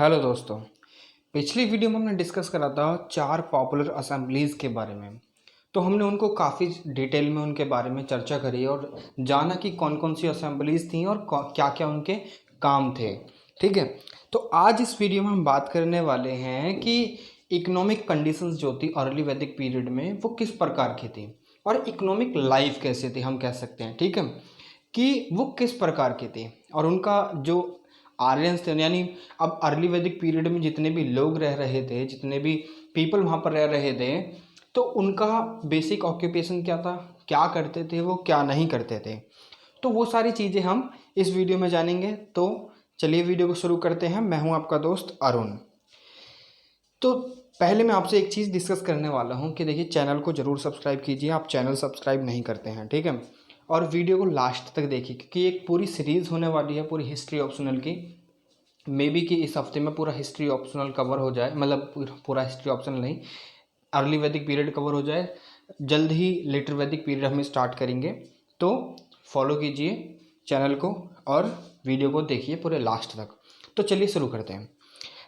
Hello दोस्तों। पिछली video में हमने डिस्कस करा था 4 पॉपुलर असेंबलीज़ के बारे में। तो हमने उनको काफ़ी डिटेल में उनके बारे में चर्चा करी और जाना कि कौन कौन सी असेंबलीज़ थी और क्या क्या उनके काम थे। ठीक है, तो आज इस वीडियो में हम बात करने वाले हैं कि इकोनॉमिक कंडीशंस जो थी अर्ली वैदिक पीरियड में वो किस प्रकार की थी और इकोनॉमिक लाइफ कैसे थी, हम कह सकते हैं। ठीक है, कि वो किस प्रकार की थी और उनका जो आर्यंस थे, यानी अब अर्ली वैदिक पीरियड में जितने भी लोग रह रहे थे, जितने भी पीपल वहाँ पर रह रहे थे, तो उनका बेसिक ऑक्यूपेशन क्या था, क्या करते थे वो, क्या नहीं करते थे। तो वो सारी चीज़ें हम इस वीडियो में जानेंगे। तो चलिए वीडियो को शुरू करते हैं। मैं हूँ आपका दोस्त अरुण। तो पहले मैं आपसे एक चीज़ डिस्कस करने वाला हूँ कि देखिए, चैनल को ज़रूर सब्सक्राइब कीजिए। आप चैनल सब्सक्राइब नहीं करते हैं, ठीक है, और वीडियो को लास्ट तक देखिए क्योंकि एक पूरी सीरीज़ होने वाली है पूरी हिस्ट्री ऑप्शनल की। मे बी कि इस हफ्ते में पूरा हिस्ट्री ऑप्शनल कवर हो जाए, मतलब पूरा हिस्ट्री ऑप्शनल नहीं, अर्ली वैदिक पीरियड कवर हो जाए। जल्द ही लेटर वैदिक पीरियड हम स्टार्ट करेंगे। तो फॉलो कीजिए चैनल को और वीडियो को देखिए पूरे लास्ट तक। तो चलिए शुरू करते हैं।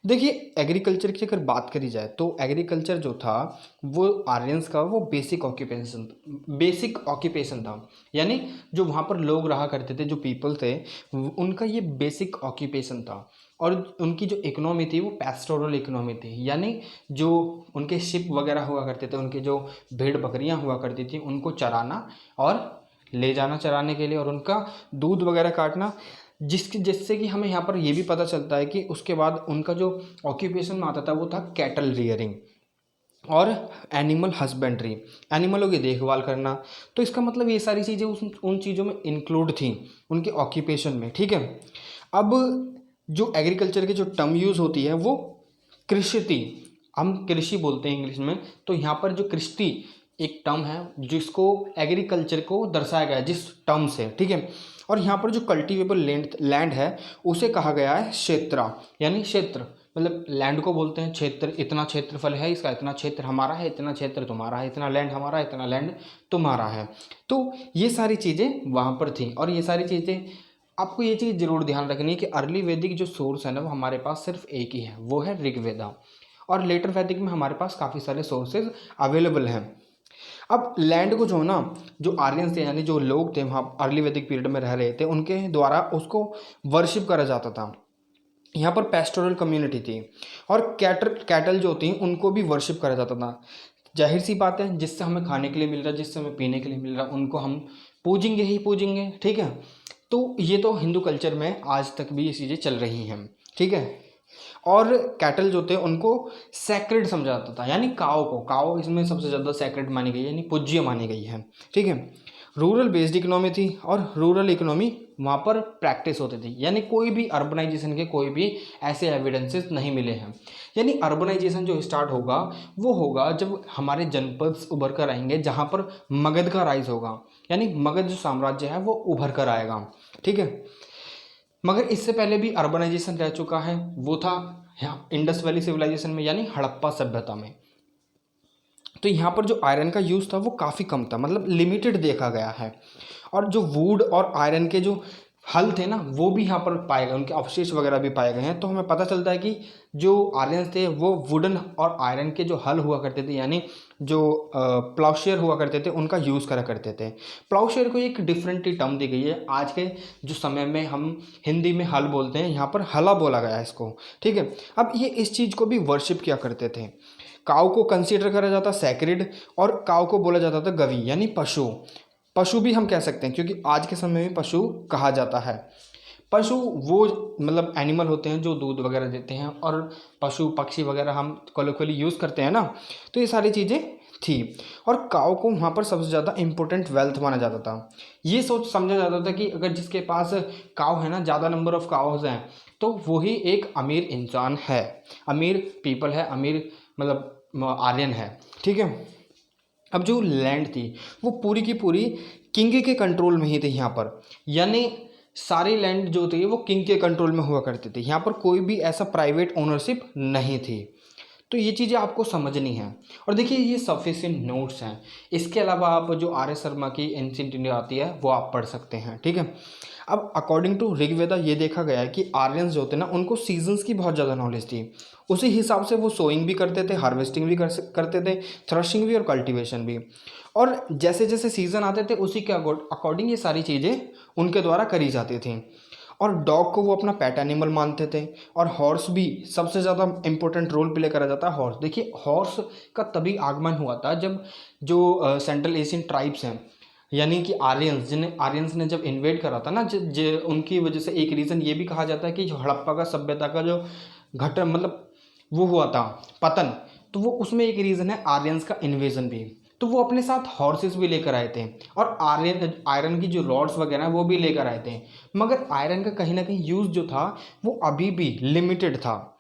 देखिए, एग्रीकल्चर की अगर बात करी जाए तो एग्रीकल्चर जो था वो आर्यंस का वो बेसिक ऑक्यूपेशन था। यानी जो वहाँ पर लोग रहा करते थे, जो पीपल थे, उनका ये बेसिक ऑक्यूपेशन था। और उनकी जो इकोनॉमी थी वो पैस्टोरल इकोनॉमी थी। यानी जो उनके शिप वगैरह हुआ करते थे, उनके जो भेड़ बकरियाँ हुआ करती थी, उनको चराना और ले जाना चराने के लिए, और उनका दूध वगैरह काटना, जिससे कि हमें यहाँ पर ये भी पता चलता है कि उसके बाद उनका जो ऑक्यूपेशन में आता था वो था कैटल रियरिंग और एनिमल हस्बेंड्री, एनिमलों की देखभाल करना। तो इसका मतलब ये सारी चीज़ें उन चीज़ों में इंक्लूड थी उनके ऑक्यूपेशन में। ठीक है, अब जो एग्रीकल्चर की जो टर्म यूज़ होती है वो कृषि, हम कृषि बोलते हैं इंग्लिश में। तो यहाँ पर जो कृषि एक टर्म है जिसको एग्रीकल्चर को दर्शाया गया है जिस टर्म से। ठीक है, और यहाँ पर जो कल्टीवेबल लैंड है उसे कहा गया है क्षेत्र। यानी क्षेत्र मतलब लैंड को बोलते हैं क्षेत्र। इतना क्षेत्रफल है इसका, इतना क्षेत्र हमारा है, इतना क्षेत्र तुम्हारा है, इतना लैंड हमारा है, इतना लैंड तुम्हारा है। तो ये सारी चीज़ें वहाँ पर थी। और ये सारी चीज़ें आपको ये चीज़ जरूर ध्यान रखनी है कि अर्ली वैदिक जो सोर्स है ना वो हमारे पास सिर्फ एक ही है, वो है ऋग्वेदा। और लेटर वैदिक में हमारे पास काफ़ी सारे सोर्सेज अवेलेबल हैं। अब लैंड को जो ना, जो आर्यंस थे यानी जो लोग थे वहाँ अर्ली वैदिक पीरियड में रह रहे थे, उनके द्वारा उसको वर्शिप करा जाता था। यहाँ पर पेस्टोरल कम्युनिटी थी और कैटल जो थी उनको भी वर्शिप करा जाता था। जाहिर सी बात है, जिससे हमें खाने के लिए मिल रहा है, जिससे हमें पीने के लिए मिल रहा है, उनको हम पूजेंगे ही पूजेंगे। ठीक है, तो ये तो हिंदू कल्चर में आज तक भी ये चीज़ें चल रही हैं। ठीक है, और कैटल जो थे उनको सैक्रेड समझा जाता था। यानी काओ इसमें सबसे ज़्यादा सैक्रेड मानी गई है, यानी पूज्य मानी गई है। ठीक है, रूरल बेस्ड इकोनॉमी थी और रूरल इकोनॉमी वहाँ पर प्रैक्टिस होती थी। यानी कोई भी अर्बनाइजेशन के कोई भी ऐसे एविडेंसेस नहीं मिले हैं। यानी अर्बनाइजेशन जो स्टार्ट होगा वो होगा जब हमारे जनपद उभर कर आएंगे, जहाँ पर मगध का राइज होगा। यानी मगध जो साम्राज्य है वो उभर कर आएगा। ठीक है, मगर इससे पहले भी अर्बनाइजेशन रह चुका है, वो था यहाँ इंडस वैली सिविलाइजेशन में, यानी हड़प्पा सभ्यता में। तो यहाँ पर जो आयरन का यूज़ था वो काफ़ी कम था, मतलब लिमिटेड देखा गया है। और जो वुड और आयरन के जो हल थे ना वो भी यहाँ पर पाए गए, उनके अवशेष वगैरह भी पाए गए हैं। तो हमें पता चलता है कि जो आर्यंस थे वो वुडन और आयरन के जो हल हुआ करते थे, यानी जो प्लाउशेयर हुआ करते थे, उनका यूज़ करा करते थे। प्लाउशेयर को एक डिफरेंट टर्म दी गई है। आज के जो समय में हम हिंदी में हल बोलते हैं, यहाँ पर हला बोला गया है इसको। ठीक है, अब ये इस चीज़ को भी वर्शिप किया करते थे। काऊ को कंसीडर करा जाता सैक्रेड, और काऊ को बोला जाता था गवी, यानी पशु। पशु भी हम कह सकते हैं क्योंकि आज के समय में पशु कहा जाता है। पशु वो मतलब एनिमल होते हैं जो दूध वगैरह देते हैं, और पशु पक्षी वगैरह हम कॉलोquially यूज़ करते हैं ना। तो ये सारी चीज़ें थी। और काऊ को वहाँ पर सबसे ज़्यादा इंपॉर्टेंट वेल्थ माना जाता था। ये सोच समझा जाता था कि अगर जिसके पास काऊ है ना, ज़्यादा नंबर ऑफ काउज हैं, तो वही एक अमीर इंसान है, अमीर पीपल है, अमीर मतलब आर्यन है। ठीक है, अब जो लैंड थी वो पूरी की पूरी किंग के कंट्रोल में ही थी यहाँ पर। यानी सारी लैंड जो थी वो किंग के कंट्रोल में हुआ करती थी। यहाँ पर कोई भी ऐसा प्राइवेट ओनरशिप नहीं थी। तो ये चीज़ें आपको समझनी है। और देखिए ये सफिशिएंट नोट्स हैं, इसके अलावा आप जो आर एस शर्मा की एंशिएंट इंडिया आती है वो आप पढ़ सकते हैं, ठीक है। अब अकॉर्डिंग टू ऋग्वेदा ये देखा गया है कि आर्यंस जो होते हैं ना उनको सीजन्स की बहुत ज़्यादा नॉलेज थी, उसी हिसाब से वो सोइंग भी करते थे, हार्वेस्टिंग भी करते थे, थ्रशिंग भी और कल्टीवेशन भी। और जैसे जैसे सीज़न आते थे उसी के अकॉर्डिंग ये सारी चीज़ें उनके द्वारा करी जाती थी। और डॉग को वो अपना पेट एनिमल मानते थे। और हॉर्स भी सबसे ज़्यादा इंपॉर्टेंट रोल प्ले करा जाता है हॉर्स। देखिए हॉर्स का तभी आगमन हुआ था जब जो सेंट्रल एशियन ट्राइब्स हैं, यानी कि आर्यंस, जिन्हें आर्यंस ने जब इन्वेड करा था ना, उनकी वजह से एक रीज़न ये भी कहा जाता है कि जो हड़प्पा का सभ्यता का जो घट मतलब वो हुआ था पतन, तो वो उसमें एक रीज़न है आर्यंस का इन्वेजन भी। तो वो अपने साथ हॉर्सेस भी लेकर आए थे और आयरन की जो रॉड्स वगैरह वो भी लेकर आए थे। मगर आयरन का कहीं ना कहीं यूज़ जो था वो अभी भी लिमिटेड था,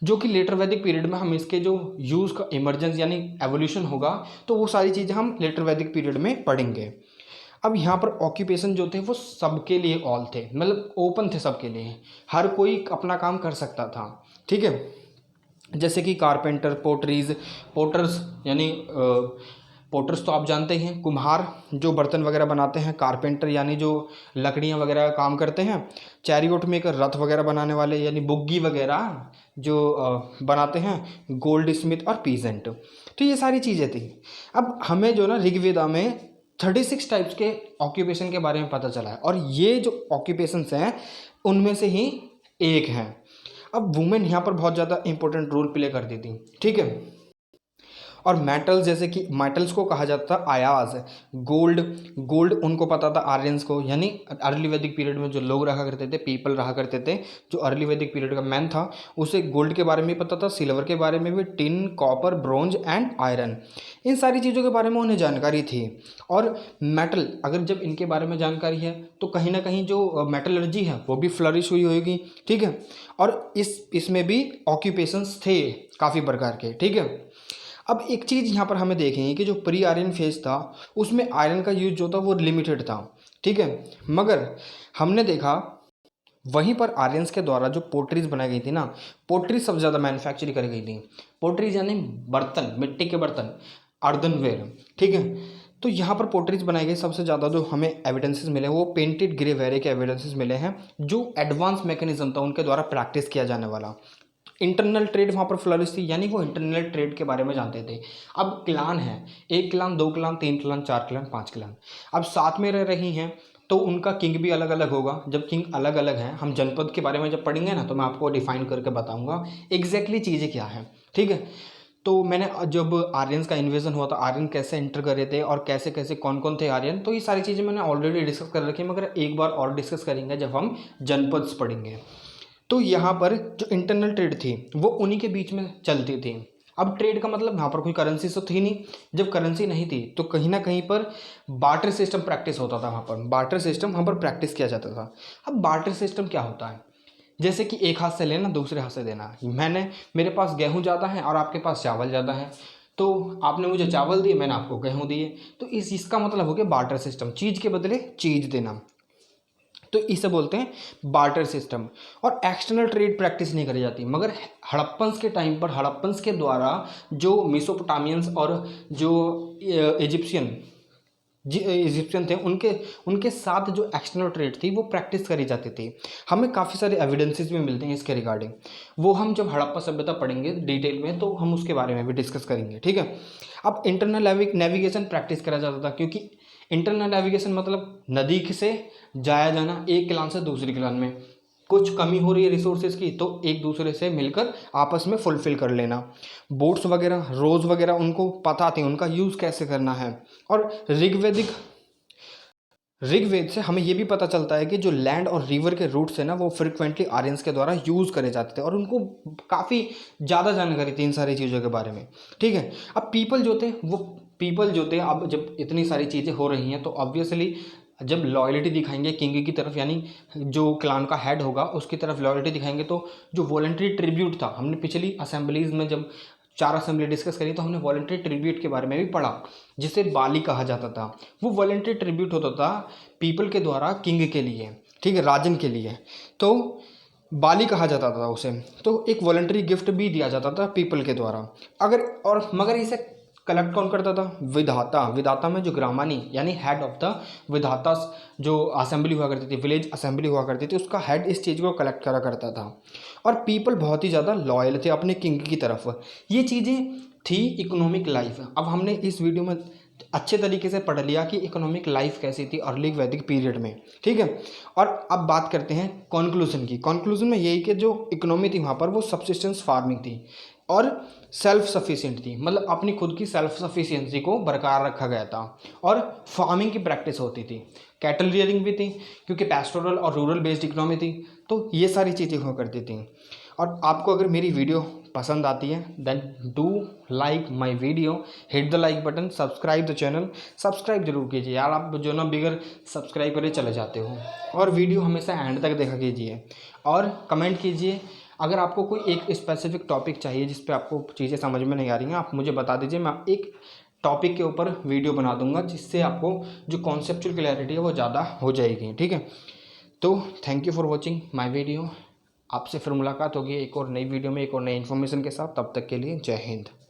जो कि लेटर वैदिक पीरियड में हम इसके जो यूज़ का इमरजेंस यानी एवोल्यूशन होगा तो वो सारी चीज़ें हम लेटर वैदिक पीरियड में पढ़ेंगे। अब यहाँ पर ऑक्यूपेशन जो थे वो सबके लिए ऑल थे, मतलब ओपन थे सबके लिए, हर कोई अपना काम कर सकता था, ठीक है। जैसे कि कारपेंटर, पोटर्स यानी पोटर्स तो आप जानते हैं, कुम्हार जो बर्तन वगैरह बनाते हैं, कारपेंटर यानी जो लकड़ियाँ वगैरह का काम करते हैं, चैरियोट मेकर रथ वगैरह बनाने वाले यानी बुग्गी वगैरह जो बनाते हैं, गोल्ड स्मिथ और पीजेंट। तो ये सारी चीज़ें थी। अब हमें जो ना ऋग्वेदा में 36 टाइप्स के ऑक्यूपेशन के बारे में पता चला है और ये जो ऑक्यूपेशंस हैं उनमें से ही एक हैं। अब वुमेन यहाँ पर बहुत ज़्यादा इंपॉर्टेंट रोल प्ले करती थी, ठीक है। और मेटल्स, जैसे कि मेटल्स को कहा जाता था आयाज, गोल्ड उनको पता था आर्यंस को, यानी अर्ली वैदिक पीरियड में जो लोग रहा करते थे, पीपल रहा करते थे, जो अर्ली वैदिक पीरियड का मैन था उसे गोल्ड के बारे में पता था, सिल्वर के बारे में भी, tin, copper, bronze and iron, इन सारी चीज़ों के बारे में उन्हें जानकारी थी। और मेटल, अगर जब इनके बारे में जानकारी है तो कहीं ना कहीं जो मेटलर्जी है वो भी फ्लरिश हुई होगी, ठीक है। और इसमें भी ऑक्यूपेशंस थे काफ़ी प्रकार के, ठीक है। अब एक चीज़ यहाँ पर हमें देखेंगे कि जो प्री आर्यन फेज था उसमें आयरन का यूज जो था वो लिमिटेड था, ठीक है। मगर हमने देखा वहीं पर आर्यंस के द्वारा जो पोट्रीज बनाई गई थी ना, पोट्रीज सबसे ज़्यादा मैन्युफैक्चर करी गई थी। पोट्रीज यानी बर्तन, मिट्टी के बर्तन, अर्दनवेयर, ठीक है। तो यहाँ पर पोट्रीज बनाई गई, सबसे ज़्यादा जो हमें एविडेंसेस मिले वो पेंटेड ग्रे वेरे के एविडेंसेस मिले हैं, जो एडवांस मैकेनिज्म था उनके द्वारा प्रैक्टिस किया जाने वाला। इंटरनल ट्रेड वहाँ पर फ्लरिश थी, यानी वो इंटरनल ट्रेड के बारे में जानते थे। अब क्लान है, 1 क्लान, 2 क्लान, 3 क्लान, 4 क्लान, 5 क्लान, अब साथ में रह रही हैं तो उनका किंग भी अलग अलग होगा। जब किंग अलग अलग हैं, हम जनपद के बारे में जब पढ़ेंगे ना तो मैं आपको डिफाइन करके बताऊंगा एग्जैक्टली चीज़ें क्या हैं, ठीक है। तो मैंने जब आर्यंस का इन्वेजन हुआ था, आर्यन कैसे एंटर करे थे और कैसे कैसे कौन कौन थे आर्यन, तो ये सारी चीज़ें मैंने ऑलरेडी डिस्कस कर रखी है, मगर एक बार और डिस्कस करेंगे जब हम जनपद पढ़ेंगे। तो यहाँ पर जो इंटरनल ट्रेड थी वो उन्हीं के बीच में चलती थी। अब ट्रेड का मतलब यहाँ पर कोई करेंसी तो थी नहीं, जब करेंसी नहीं थी तो कहीं ना कहीं पर बार्टर सिस्टम प्रैक्टिस होता था, वहाँ पर बार्टर सिस्टम वहाँ पर प्रैक्टिस किया जाता था। अब बार्टर सिस्टम क्या होता है, जैसे कि एक हाथ से लेना, दूसरे हाथ से देना। मेरे पास गेहूँ ज़्यादा है और आपके पास चावल ज़्यादा है, तो आपने मुझे चावल दिए, मैंने आपको गेहूँ दिए, तो इसका मतलब हो गया बार्टर सिस्टम, चीज़ के बदले चीज़ देना। तो इसे बोलते हैं बार्टर सिस्टम। और एक्सटर्नल ट्रेड प्रैक्टिस नहीं करी जाती, मगर हड़प्पन्स के टाइम पर हड़प्पन्स के द्वारा जो मेसोपोटामियंस और जो इजिप्शियन थे उनके साथ जो एक्सटर्नल ट्रेड थी वो प्रैक्टिस करी जाती थी। हमें काफ़ी सारे एविडेंसेस भी मिलते हैं इसके रिगार्डिंग, वो हम जब हड़प्पा सभ्यता पढ़ेंगे डिटेल में तो हम उसके बारे में भी डिस्कस करेंगे, ठीक है। अब इंटरनल नेविगेशन प्रैक्टिस करा जाता था, क्योंकि इंटरनल नेविगेशन मतलब नदी से जाया जाना एक क्लान से दूसरी क्लान में, कुछ कमी हो रही है रिसोर्सेज की तो एक दूसरे से मिलकर आपस में फुलफिल कर लेना। बोट्स वगैरह, रोज वगैरह उनको पता थी उनका यूज़ कैसे करना है। और ऋग्वेद से हमें ये भी पता चलता है कि जो लैंड और रिवर के रूट्स है ना वो फ्रिक्वेंटली आर्यंस के द्वारा यूज़ करे जाते थे और उनको काफ़ी ज़्यादा जानकारी थी इन सारी चीज़ों के बारे में, ठीक है। अब पीपल जो थे अब जब इतनी सारी चीज़ें हो रही हैं तो ऑब्वियसली जब लॉयल्टी दिखाएंगे किंग की तरफ, यानी जो क्लान का हेड होगा उसकी तरफ लॉयल्टी दिखाएंगे, तो जो वॉलंटरी ट्रिब्यूट था, हमने पिछली असेंबलीज में जब 4 असेंबली डिस्कस करी तो हमने वॉलंटरी ट्रिब्यूट के बारे में भी पढ़ा, जिसे बाली कहा जाता था। वो वॉलंटरी ट्रिब्यूट होता था पीपल के द्वारा किंग के लिए, ठीक है, राजन के लिए। तो बाली कहा जाता था उसे। तो एक वॉलंटरी गिफ्ट भी दिया जाता था पीपल के द्वारा। अगर और मगर इसे कलेक्ट कौन करता था? विधाता। विधाता में जो ग्रामानी यानी हेड ऑफ द विधाता, जो असेंबली हुआ करती थी, विलेज असेंबली हुआ करती थी, उसका हेड इस चीज़ को कलेक्ट करा करता था। और पीपल बहुत ही ज़्यादा लॉयल थे अपने किंग की तरफ। ये चीज़ें थी इकोनॉमिक लाइफ। अब हमने इस वीडियो में अच्छे तरीके से पढ़ लिया कि इकोनॉमिक लाइफ कैसी थी अर्ली वैदिक पीरियड में, ठीक है। और अब बात करते हैं कॉन्क्लूजन की। कॉन्क्लूजन में यही कि जो इकोनॉमी थी वहाँ पर वो सब्सिस्टेंस फार्मिंग थी और सेल्फ सफिशिएंट थी, मतलब अपनी खुद की सेल्फ सफिशिएंसी को बरकरार रखा गया था। और फार्मिंग की प्रैक्टिस होती थी, कैटल रियरिंग भी थी क्योंकि पैस्टोरल और रूरल बेस्ड इकोनॉमी थी। तो ये सारी चीज़ें हुआ करती थी। और आपको अगर मेरी वीडियो पसंद आती है then do like my video, hit the like button, subscribe the channel. Subscribe जरूर कीजिए यार, आप जो ना बिगर सब्सक्राइब करे चले जाते हो। और वीडियो हमेशा एंड तक देखा कीजिए और कमेंट कीजिए। अगर आपको कोई एक स्पेसिफिक टॉपिक चाहिए जिस पे आपको चीज़ें समझ में नहीं आ रही हैं, आप मुझे बता दीजिए, मैं एक टॉपिक के ऊपर वीडियो बना दूंगा जिससे आपको जो कॉन्सेप्चुअल क्लैरिटी है वो ज़्यादा हो जाएगी, ठीक है। तो thank you for watching my video. आपसे फिर मुलाकात होगी एक और नई वीडियो में एक और नई इन्फॉर्मेशन के साथ। तब तक के लिए जय हिंद।